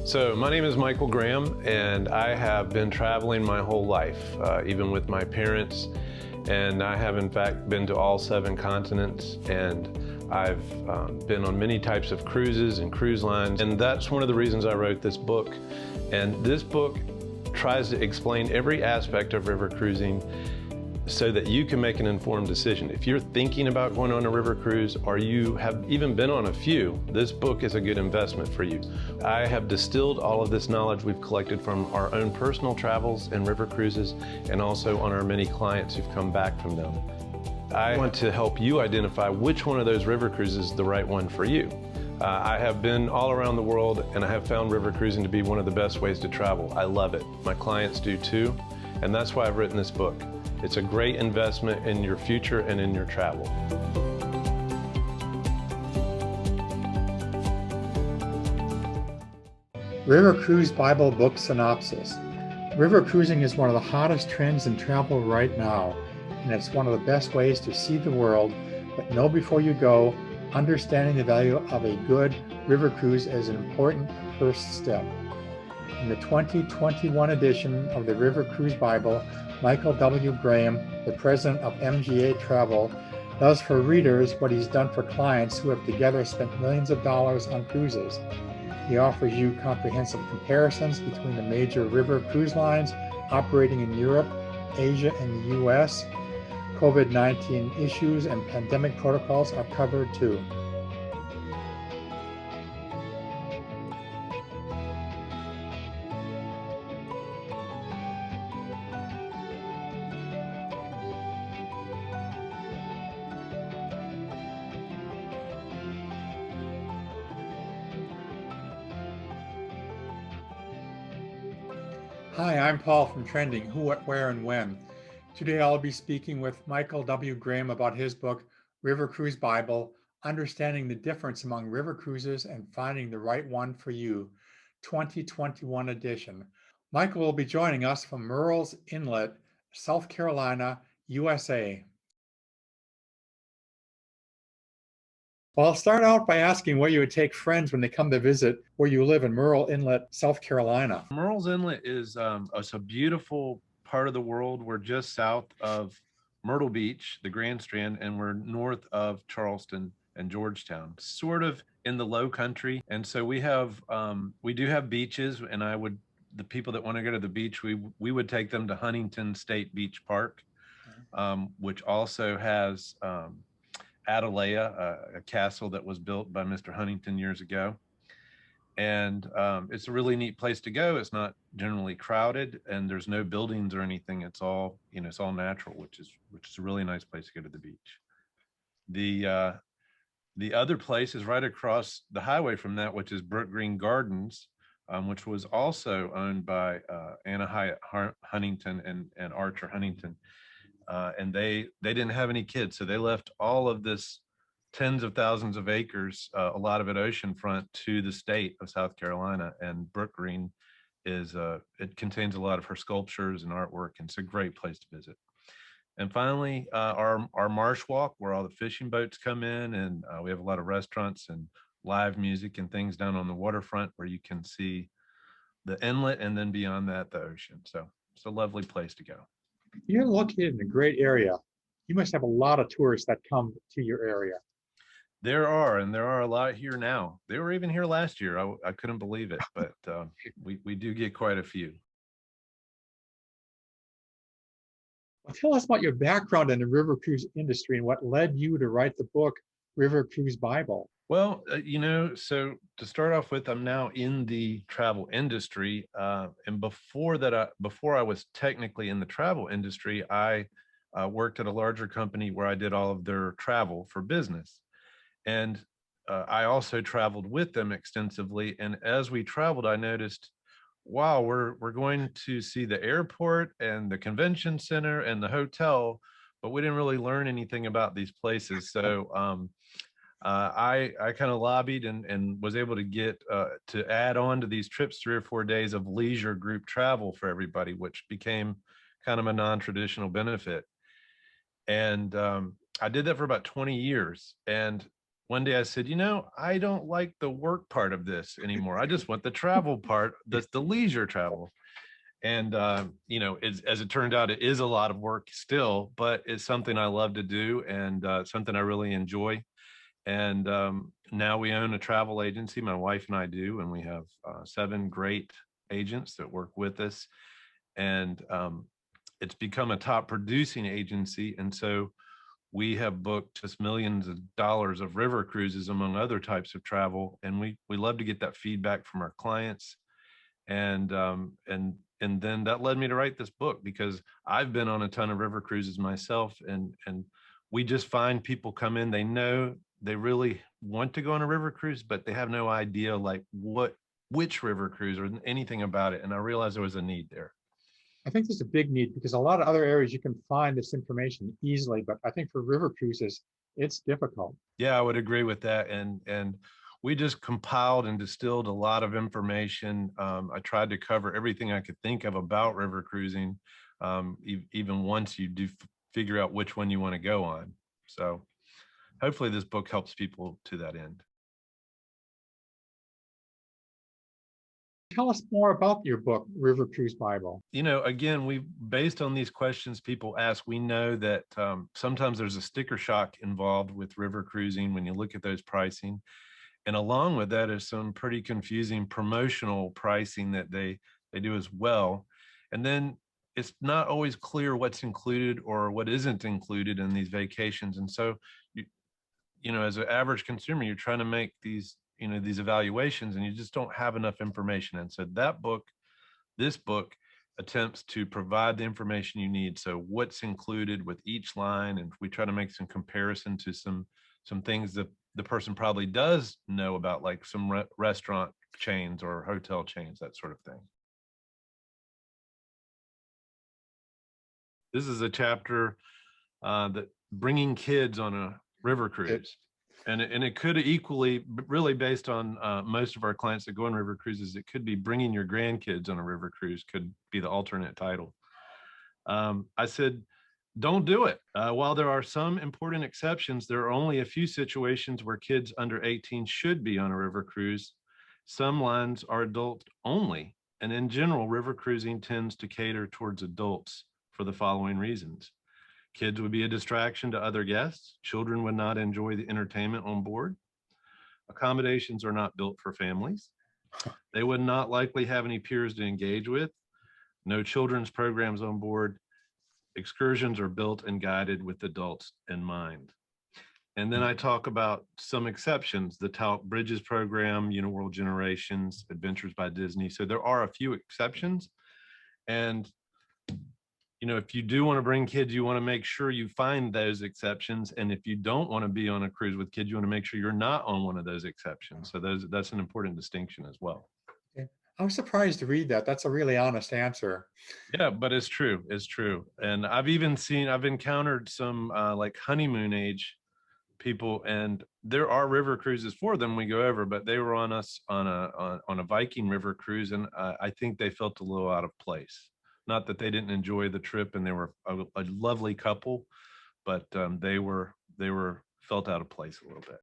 So my name is Michael Graham, and I have been traveling my whole life, even with my parents. And I have in fact been to all 7 continents, and I've been on many types of cruises and cruise lines. And that's one of the reasons I wrote this book. And this book tries to explain every aspect of river cruising so that you can make an informed decision. If you're thinking about going on a river cruise, or you have even been on a few, this book is a good investment for you. I have distilled all of this knowledge we've collected from our own personal travels and river cruises, and also on our many clients who've come back from them. I want to help you identify which one of those river cruises is the right one for you. I have been all around the world, and I have found river cruising to be one of the best ways to travel. I love it. My clients do too, and that's why I've written this book. It's a great investment in your future and in your travel. River Cruise Bible Book Synopsis. River cruising is one of the hottest trends in travel right now, and it's one of the best ways to see the world, but know before you go, understanding the value of a good river cruise is an important first step. In the 2021 edition of the River Cruise Bible, Michael W. Graham, the president of MGA Travel, does for readers what he's done for clients who have together spent millions of dollars on cruises. He offers you comprehensive comparisons between the major river cruise lines operating in Europe, Asia, and the US. COVID-19 issues and pandemic protocols are covered too. Hi, I'm Paul from Trending, Who, What, Where, and When. Today I'll be speaking with Michael W. Graham about his book, River Cruise Bible, Understanding the Difference Among River Cruises and Finding the Right One for You, 2021 edition. Michael will be joining us from Murrells Inlet, South Carolina, USA. Well, I'll start out by asking where you would take friends when they come to visit where you live in Murrells Inlet, South Carolina. Murrells Inlet is it's a beautiful part of the world. We're just south of Myrtle Beach, the Grand Strand, and we're north of Charleston and Georgetown, sort of in the low country. And so we do have beaches, and the people that want to go to the beach, we would take them to Huntington State Beach Park, which also has Atalaya, a castle that was built by Mr. Huntington years ago. And it's a really neat place to go. It's not generally crowded, and there's no buildings or anything. It's all, it's all natural, which is a really nice place to go to the beach. The other place is right across the highway from that, which is Brook Green Gardens, which was also owned by Anna Hyatt Huntington and Archer Huntington. And they didn't have any kids, so they left all of this tens of thousands of acres, a lot of it oceanfront, to the state of South Carolina. And Brook Green it contains a lot of her sculptures and artwork, and it's a great place to visit. And finally, our marsh walk, where all the fishing boats come in, and we have a lot of restaurants and live music and things down on the waterfront where you can see the inlet, and then beyond that, the ocean. So it's a lovely place to go. You're located in a great area. You must have a lot of tourists that come to your area. There are a lot here now. They were even here last year. I couldn't believe it, but we do get quite a few. Well, tell us about your background in the river cruise industry and what led you to write the book, River Cruise Bible. Well, so to start off with, I'm now in the travel industry. And before I was technically in the travel industry, I worked at a larger company where I did all of their travel for business. And I also traveled with them extensively. And as we traveled, I noticed, wow, we're going to see the airport and the convention center and the hotel, but we didn't really learn anything about these places. So I kind of lobbied and was able to get to add on to these trips 3 or 4 days of leisure group travel for everybody, which became kind of a non-traditional benefit. And I did that for about 20 years. And one day I said, you know, I don't like the work part of this anymore. I just want the travel part, that's the leisure travel. And, you know, as it turned out, it is a lot of work still, but it's something I love to do, and something I really enjoy. And now we own a travel agency, my wife and I do, and we have 7 great agents that work with us. And it's become a top producing agency. And so we have booked just millions of dollars of river cruises, among other types of travel. And we love to get that feedback from our clients. And then that led me to write this book, because I've been on a ton of river cruises myself, and we just find people come in, they know they really want to go on a river cruise, but they have no idea like which river cruise or anything about it. And I realized there was a need there. I think there's a big need because a lot of other areas you can find this information easily, but I think for river cruises, it's difficult. Yeah, I would agree with that. And we just compiled and distilled a lot of information. I tried to cover everything I could think of about river cruising, even once you do figure out which one you want to go on. So hopefully this book helps people to that end. Tell us more about your book, River Cruise Bible. You know, again, based on these questions people ask, we know that sometimes there's a sticker shock involved with river cruising when you look at those pricing. And along with that is some pretty confusing promotional pricing that they do as well. And then it's not always clear what's included or what isn't included in these vacations. And so, you know, as an average consumer, you're trying to make these, you know, these evaluations, and you just don't have enough information. And so this book attempts to provide the information you need. So what's included with each line, and we try to make some comparison to some things that the person probably does know about, like some restaurant chains or hotel chains, that sort of thing. This is a chapter that bringing kids on a river cruise. And it could equally, really based on most of our clients that go on river cruises, it could be bringing your grandkids on a river cruise, could be the alternate title. I said, don't do it. While there are some important exceptions, there are only a few situations where kids under 18 should be on a river cruise. Some lines are adult only, and in general, river cruising tends to cater towards adults for the following reasons. Kids would be a distraction to other guests. Children would not enjoy the entertainment on board. Accommodations are not built for families. They would not likely have any peers to engage with. No children's programs on board. Excursions are built and guided with adults in mind. And then I talk about some exceptions, the Talc Bridges program, Uniworld Generations, Adventures by Disney. So there are a few exceptions. And you know, if you do want to bring kids, you want to make sure you find those exceptions. And if you don't want to be on a cruise with kids, you want to make sure you're not on one of those exceptions. So that's an important distinction as well. Okay. I was surprised to read that. That's a really honest answer. Yeah, but it's true. It's true. And I've encountered some like honeymoon age people, and there are river cruises for them. We go over, but they were on a Viking river cruise, and I think they felt a little out of place. Not that they didn't enjoy the trip, and they were a lovely couple, but they were felt out of place a little bit.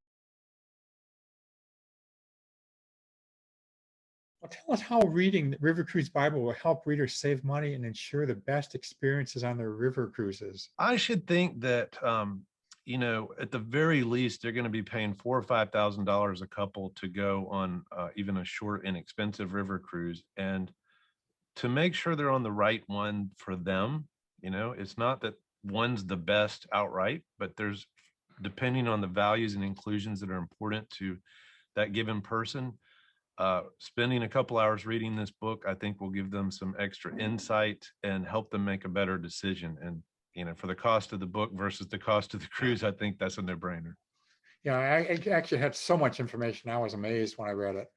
Well, tell us how reading the River Cruise Bible will help readers save money and ensure the best experiences on their river cruises. I should think that you know, at the very least, they're going to be paying $4,000 or $5,000 a couple to go on even a short, inexpensive river cruise, and to make sure they're on the right one for them. You know, it's not that one's the best outright, but there's, depending on the values and inclusions that are important to that given person, spending a couple hours reading this book, I think will give them some extra insight and help them make a better decision. And, you know, for the cost of the book versus the cost of the cruise, I think that's a no-brainer. Yeah, I actually had so much information. I was amazed when I read it.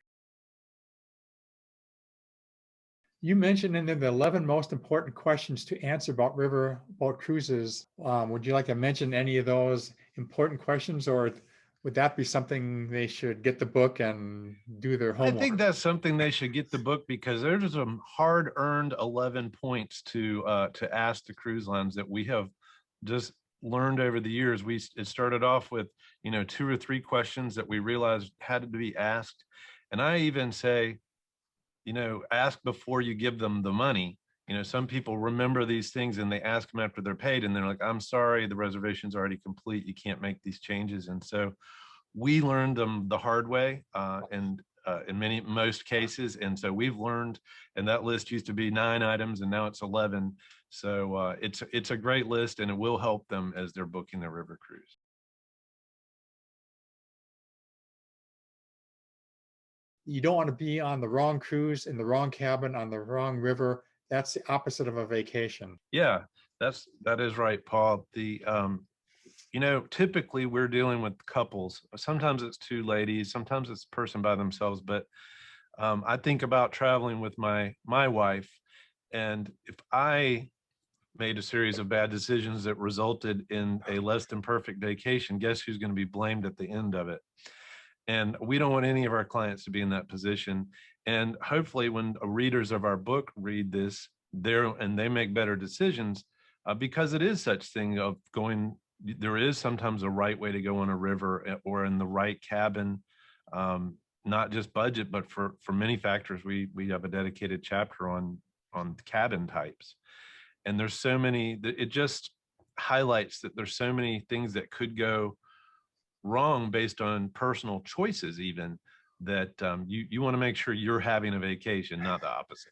You mentioned in there the 11 most important questions to answer about cruises. Would you like to mention any of those important questions, or would that be something they should get the book and do their homework? I think that's something they should get the book, because there's some hard-earned 11 points to ask the cruise lines that we have just learned over the years. It started off with, 2 or 3 questions that we realized had to be asked. And I even say, ask before you give them the money. Some people remember these things and they ask them after they're paid and they're like, I'm sorry, the reservation's already complete. You can't make these changes. And so we learned them the hard way, and in most cases. And so we've learned, and that list used to be 9 items and now it's 11. So it's a great list and it will help them as they're booking their river cruise. You don't want to be on the wrong cruise, in the wrong cabin, on the wrong river. That's the opposite of a vacation. Yeah, that is right, Paul. Typically we're dealing with couples. Sometimes it's 2 ladies, sometimes it's a person by themselves, but I think about traveling with my wife, and if I made a series of bad decisions that resulted in a less than perfect vacation, guess who's going to be blamed at the end of it? And we don't want any of our clients to be in that position. And hopefully when readers of our book read this, they make better decisions, because it is such thing of going, there is sometimes a right way to go on a river or in the right cabin, not just budget, but for many factors. We have a dedicated chapter on cabin types. And there's so many, it just highlights that there's so many things that could go wrong based on personal choices, even, that you want to make sure you're having a vacation, not the opposite.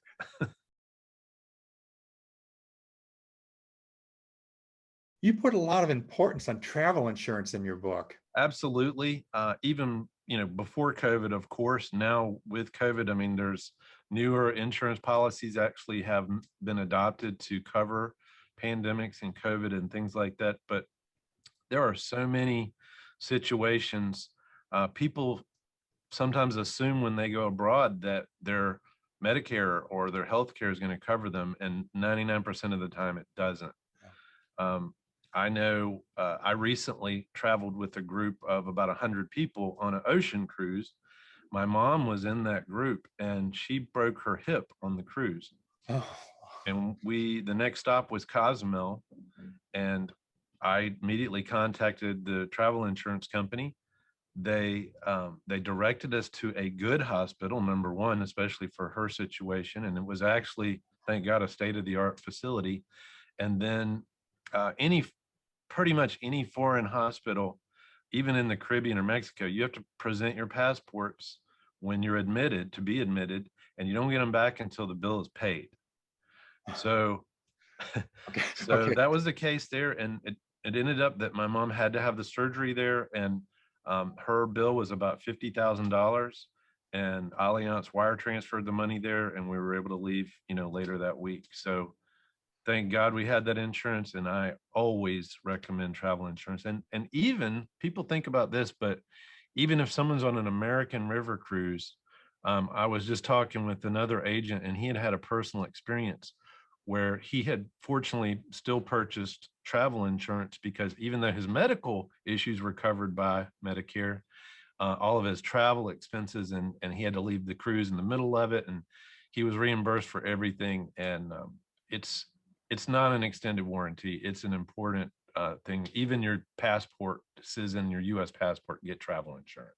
You put a lot of importance on travel insurance in your book. Absolutely. Even, before COVID, of course. Now with COVID, I mean, there's newer insurance policies actually have been adopted to cover pandemics and COVID and things like that. But there are so many situations. People sometimes assume when they go abroad that their Medicare or their health care is going to cover them, and 99% of the time it doesn't. I know I recently traveled with a group of about 100 people on an ocean cruise. My mom was in that group and she broke her hip on the cruise. Oh. And the next stop was Cozumel, and I immediately contacted the travel insurance company. They directed us to a good hospital, number one, especially for her situation. And it was actually, thank God, a state-of-the-art facility. And then pretty much any foreign hospital, even in the Caribbean or Mexico, you have to present your passports when you're admitted, to be admitted, and you don't get them back until the bill is paid. So, Okay. That was the case there. And it ended up that my mom had to have the surgery there, and her bill was about $50,000, and Allianz wire transferred the money there, and we were able to leave, later that week. So thank God we had that insurance, and I always recommend travel insurance. And even people think about this, but even if someone's on an American river cruise, I was just talking with another agent, and he had a personal experience where he had fortunately still purchased travel insurance, because even though his medical issues were covered by Medicare, all of his travel expenses, and he had to leave the cruise in the middle of it, and he was reimbursed for everything. And it's not an extended warranty. It's an important thing. Even your passport says in your U.S. passport, get travel insurance.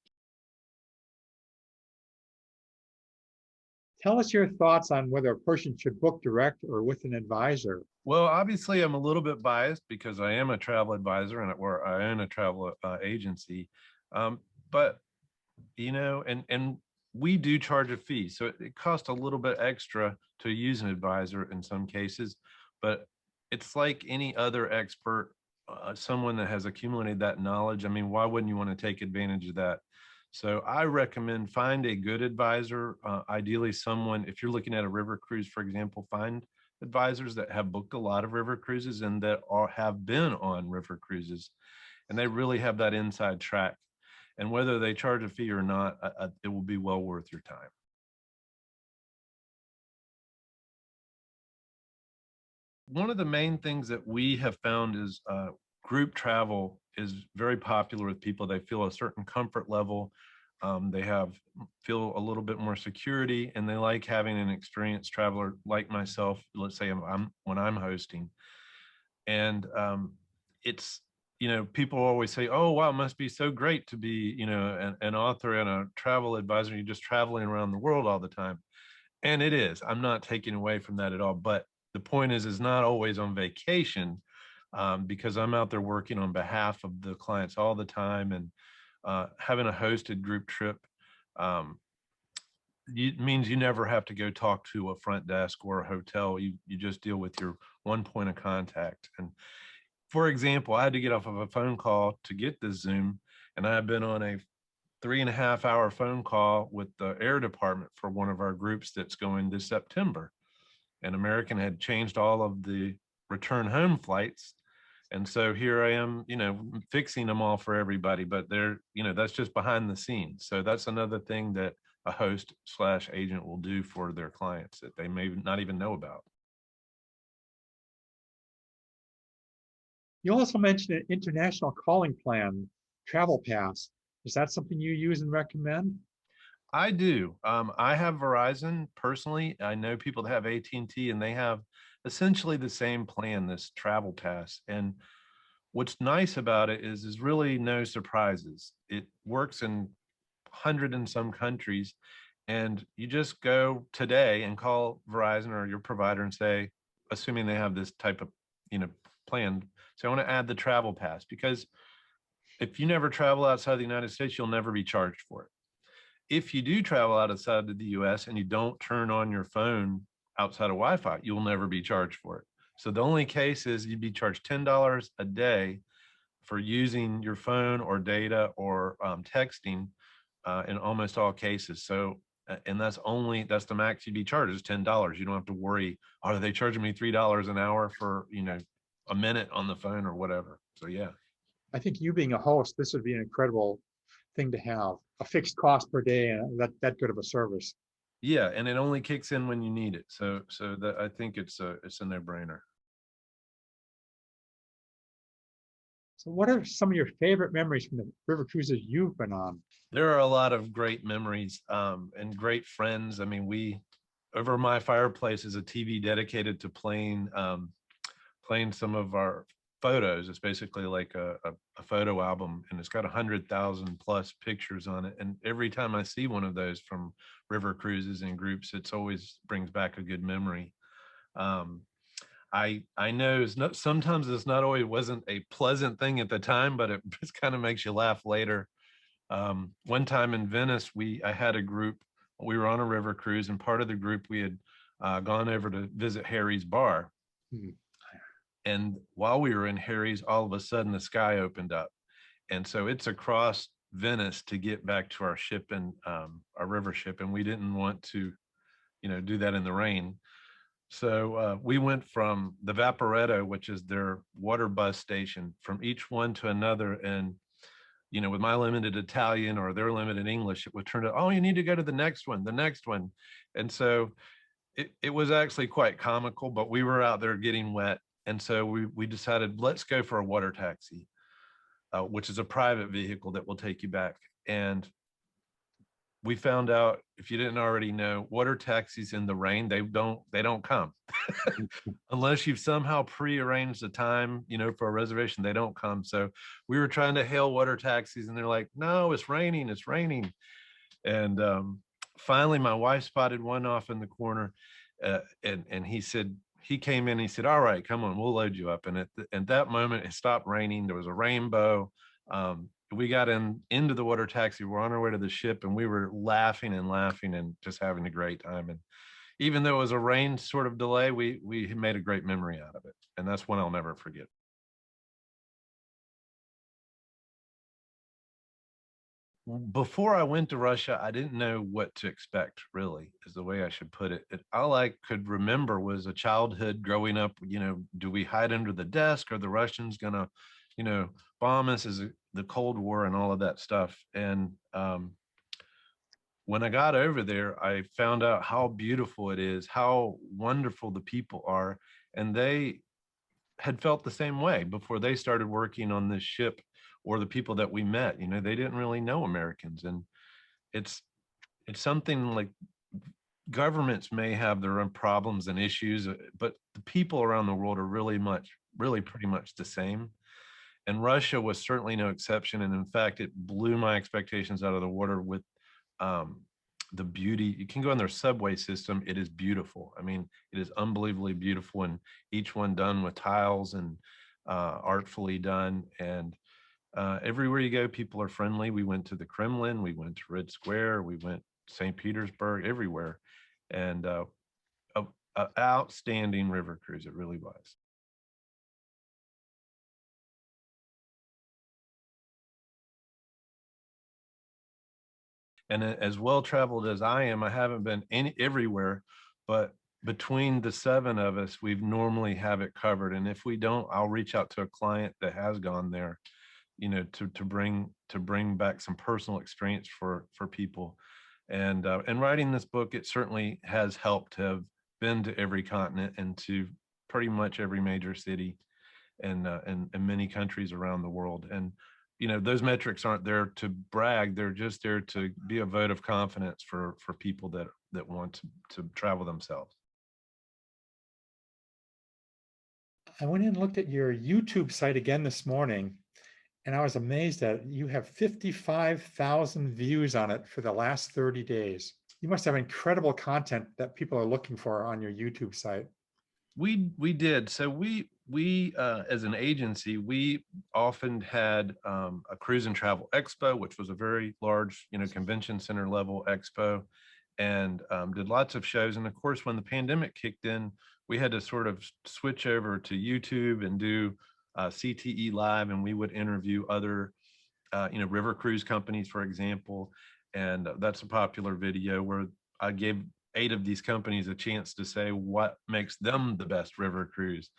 Tell us your thoughts on whether a person should book direct or with an advisor. Well, obviously, I'm a little bit biased because I am a travel advisor or I own a travel agency. But, and we do charge a fee. So it costs a little bit extra to use an advisor in some cases, but it's like any other expert, someone that has accumulated that knowledge. I mean, why wouldn't you want to take advantage of that? So I recommend find a good advisor, ideally someone, if you're looking at a river cruise, for example, find advisors that have booked a lot of river cruises and that have been on river cruises, and they really have that inside track. And whether they charge a fee or not, it will be well worth your time. One of the main things that we have found is group travel is very popular with people. They feel a certain comfort level. They feel a little bit more security, and they like having an experienced traveler like myself, let's say when I'm hosting. And it's, people always say, oh, wow, it must be so great to be, an author and a travel advisor. You're just traveling around the world all the time. And it is. I'm not taking away from that at all. But the point is not always on vacation, because I'm out there working on behalf of the clients all the time, and having a hosted group trip um, means you never have to go talk to a front desk or a hotel. You just deal with your one point of contact. And for example, I had to get off of a phone call to get this Zoom, and I have been on a 3.5 hour phone call with the air department for one of our groups that's going this September. And American had changed all of the return home flights. And so here I am, fixing them all for everybody, but they're, that's just behind the scenes. So that's another thing that a host slash agent will do for their clients that they may not even know about. You also mentioned an international calling plan, Travel Pass. Is that something you use and recommend? I do. I have Verizon personally. I know people that have AT&T, and they have essentially the same plan, this Travel Pass. And what's nice about it is really no surprises. It works in 100 and some countries, and you just go today and call Verizon or your provider and say, assuming they have this type of, plan, so I want to add the Travel Pass, because if you never travel outside the United States, you'll never be charged for it. If you do travel outside of the US and you don't turn on your phone outside of Wi-Fi, you'll never be charged for it. So the only case is you'd be charged $10 a day for using your phone or data or texting in almost all cases. So, and that's the max you'd be charged is $10. You don't have to worry, are they charging me $3 an hour for, a minute on the phone or whatever. So yeah. I think you being a host, this would be an incredible thing to have, a fixed cost per day and that good of a service. Yeah, and it only kicks in when you need it. So that I think it's a no-brainer. So what are some of your favorite memories from the river cruises you've been on? There are a lot of great memories and great friends. I mean, over my fireplace is a TV dedicated to playing some of our photos. It's basically like a photo album, and it's got 100,000 plus pictures on it. And every time I see one of those from river cruises and groups, it's always brings back a good memory. I know sometimes it's not always wasn't a pleasant thing at the time, but it just kind of makes you laugh later. One time in Venice, I had a group. We were on a river cruise, and part of the group we had gone over to visit Harry's bar. Hmm. And while we were in Harry's, all of a sudden the sky opened up. And so it's across Venice to get back to our ship and our river ship. And we didn't want to, do that in the rain. So we went from the Vaporetto, which is their water bus station, from each one to another. And, with my limited Italian or their limited English, it would turn out, oh, you need to go to the next one, the next one. And so it was actually quite comical, but we were out there getting wet. And so we decided, let's go for a water taxi, which is a private vehicle that will take you back. And we found out, if you didn't already know, water taxis in the rain, they don't come unless you've somehow prearranged the time, for a reservation. They don't come. So we were trying to hail water taxis, and they're like, no, it's raining, it's raining. And finally, my wife spotted one off in the corner, and he came in, he said, all right, come on, we'll load you up. And at that moment, it stopped raining. There was a rainbow. We got into the water taxi. We're on our way to the ship, and we were laughing and just having a great time. And even though it was a rain sort of delay, we made a great memory out of it. And that's one I'll never forget. Before I went to Russia, I didn't know what to expect, really, is the way I should put it. All I could remember was a childhood growing up, do we hide under the desk? Are the Russians going to, bomb us? Is it the Cold War and all of that stuff? And when I got over there, I found out how beautiful it is, how wonderful the people are. And they had felt the same way before they started working on this ship, or the people that we met. They didn't really know Americans. And it's something like governments may have their own problems and issues, but the people around the world are really pretty much the same. And Russia was certainly no exception. And in fact, it blew my expectations out of the water with um, the beauty. You can go on their subway system. It is beautiful. I mean, it is unbelievably beautiful, and each one done with tiles and artfully done. And everywhere you go, people are friendly. We went to the Kremlin, we went to Red Square, we went St. Petersburg, everywhere. And a outstanding river cruise, it really was. And as well traveled as I am, I haven't been everywhere, but between the 7 of us, we've normally have it covered. And if we don't, I'll reach out to a client that has gone there, you know, to bring back some personal experience for people. And writing this book, it certainly has helped to have been to every continent and to pretty much every major city and many countries around the world. And you know, those metrics aren't there to brag; they're just there to be a vote of confidence for people that want to travel themselves. I went in and looked at your YouTube site again this morning, and I was amazed that you have 55,000 views on it for the last 30 days. You must have incredible content that people are looking for on your YouTube site. We did. So we as an agency, we often had a cruise and travel expo, which was a very large, you know, convention center level expo, and did lots of shows. And of course, when the pandemic kicked in, we had to sort of switch over to YouTube and do CTE live, and we would interview other you know, river cruise companies, for example. And that's a popular video where I gave 8 of these companies a chance to say what makes them the best river cruise.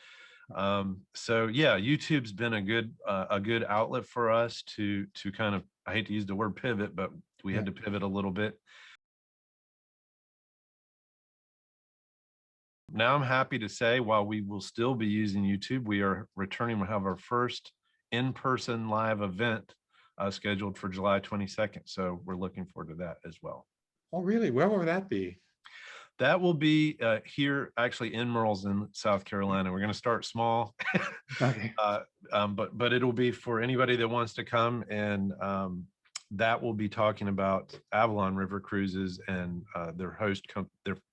So yeah, YouTube's been a good outlet for us to kind of, I hate to use the word pivot, but we had to pivot a little bit. Now I'm happy to say, while we will still be using YouTube, we are returning. We'll have our first in-person live event scheduled for July 22nd. So we're looking forward to that as well. Oh, really? Where will that be? That will be here, actually, in Murrells in South Carolina. We're going to start small, Okay. but it'll be for anybody that wants to come, and that will be talking about Avalon River Cruises and their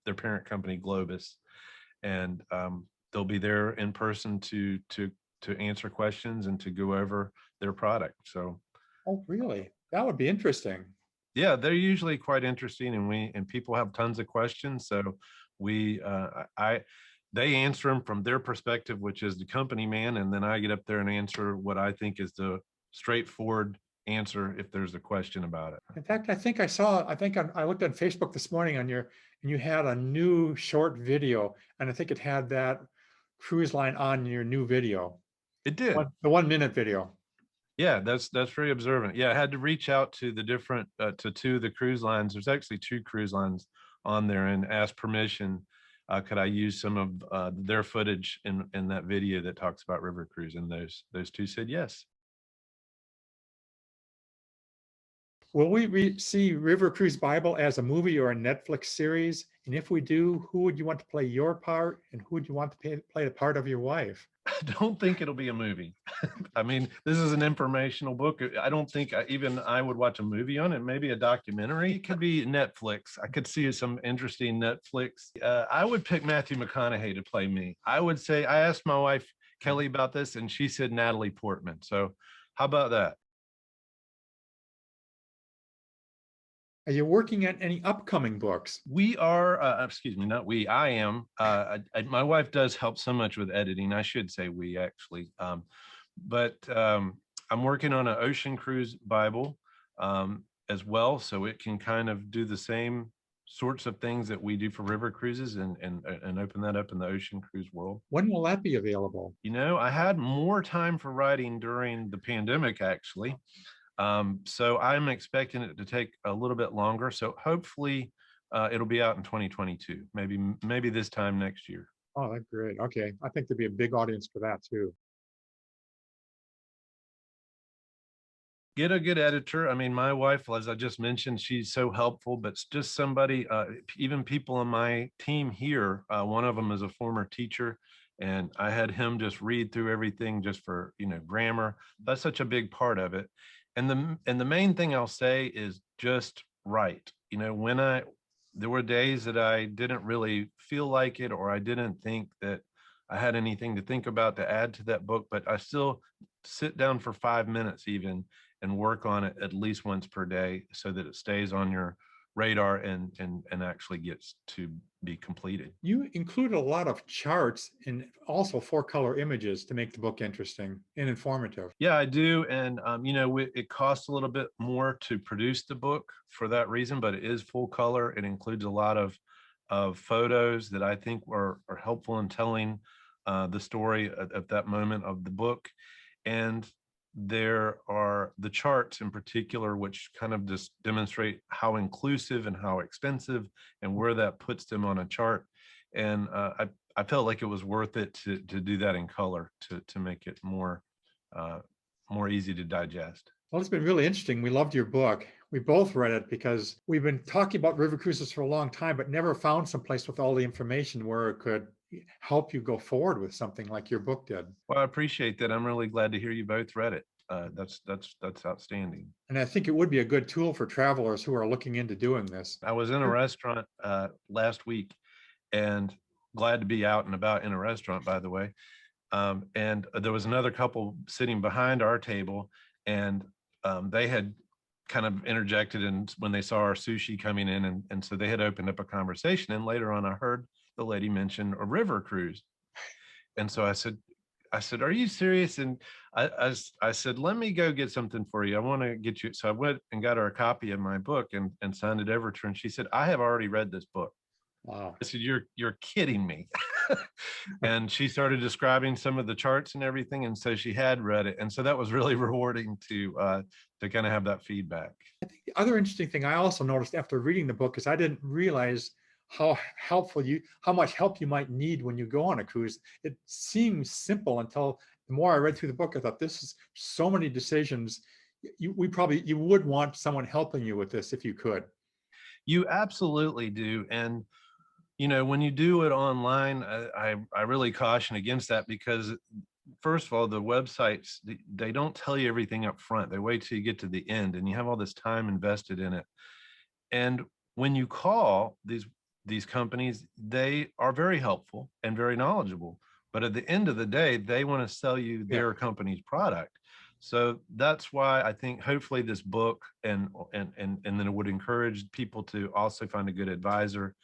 their parent company Globus, and they'll be there in person to answer questions and to go over their product. So, Oh, really? That would be interesting. yeah, they're usually quite interesting, and people have tons of questions. So we they answer them from their perspective, which is the company man, and then I get up there and answer what I think is the straightforward answer if there's a question about it. In fact, I think I looked at Facebook this morning on and you had a new short video, and I think it had that cruise line on your new video, It did. the 1 minute video. Yeah, that's very observant. Yeah, I had to reach out to the different to 2 of the cruise lines. There's actually 2 cruise lines on there, and ask permission. Could I use some of their footage in that video that talks about river cruise? And those 2 said yes. Will we see River Cruise Bible as a movie or a Netflix series? And if we do, who would you want to play your part, and who would you want to play the part of your wife? I don't think it'll be a movie. I mean, this is an informational book. I don't think even I would watch a movie on it. Maybe a documentary. It could be Netflix. I could see some interesting Netflix. I would pick Matthew McConaughey to play me. I would say, I asked my wife Kelly about this, and she said Natalie Portman. So how about that? Are you working on any upcoming books? We are, excuse me, not we, I am. My wife does help so much with editing. I should say we, actually. But I'm working on an ocean cruise Bible as well, so it can kind of do the same sorts of things that we do for river cruises and open that up in the ocean cruise world. When will that be available? You know, I had more time for writing during the pandemic, actually. So I'm expecting it to take a little bit longer. So hopefully it'll be out in 2022, maybe this time next year. Oh, that's great. Okay. I think there'd be a big audience for that too. Get a good editor. I mean, my wife, as I just mentioned, she's so helpful, but it's just somebody, even people on my team here, one of them is a former teacher, And I had him just read through everything just for, grammar. That's such a big part of it. And the main thing I'll say is just write. There were days that I didn't really feel like it, or I didn't think that I had anything to think about to add to that book, but I still sit down for 5 minutes even and work on it at least once per day so that it stays on your radar and actually gets to be completed. You include a lot of charts and also 4-color images to make the book interesting and informative. Yeah, I do. And, it costs a little bit more to produce the book for that reason, but it is full color. It includes a lot of photos that I think are helpful in telling the story at that moment of the book. And there are the charts in particular, which kind of just demonstrate how inclusive and how expensive and where that puts them on a chart. And I felt like it was worth it to do that in color to make it uh, more easy to digest. Well, it's been really interesting. We loved your book. We both read it because we've been talking about river cruises for a long time, but never found some place with all the information where it could help you go forward with something like your book did. Well, I appreciate that. I'm really glad to hear you both read it. That's outstanding. And I think it would be a good tool for travelers who are looking into doing this. I was in a restaurant last week, and glad to be out and about in a restaurant, by the way. And there was another couple sitting behind our table, and they had kind of interjected in when they saw our sushi coming in, and so they had opened up a conversation. And later on, I heard the lady mention a river cruise, and so I said, "Are you serious?" And I said, "Let me go get something for you. I want to get you." So I went and got her a copy of my book and signed it over to her. And she said, "I have already read this book." Wow. I said, "You're kidding me." And she started describing some of the charts and everything, and so she had read it, and so that was really rewarding to kind of have that feedback. The other interesting thing I also noticed after reading the book is I didn't realize how how much help you might need when you go on a cruise. It seems simple until the more I read through the book, I thought this is so many decisions. You would want someone helping you with this if you could. You absolutely do. And when you do it online, I really caution against that, because first of all, the websites, they don't tell you everything up front. They wait till you get to the end, and you have all this time invested in it. And when you call these companies, they are very helpful and very knowledgeable. But at the end of the day, they want to sell you their company's product. So that's why I think hopefully this book and then it would encourage people to also find a good advisor,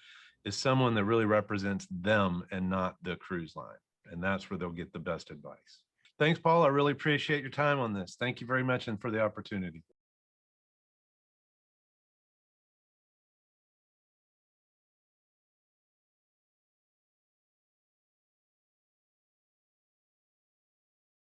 is someone that really represents them and not the cruise line. And that's where they'll get the best advice. Thanks, Paul. I really appreciate your time on this. Thank you very much and for the opportunity.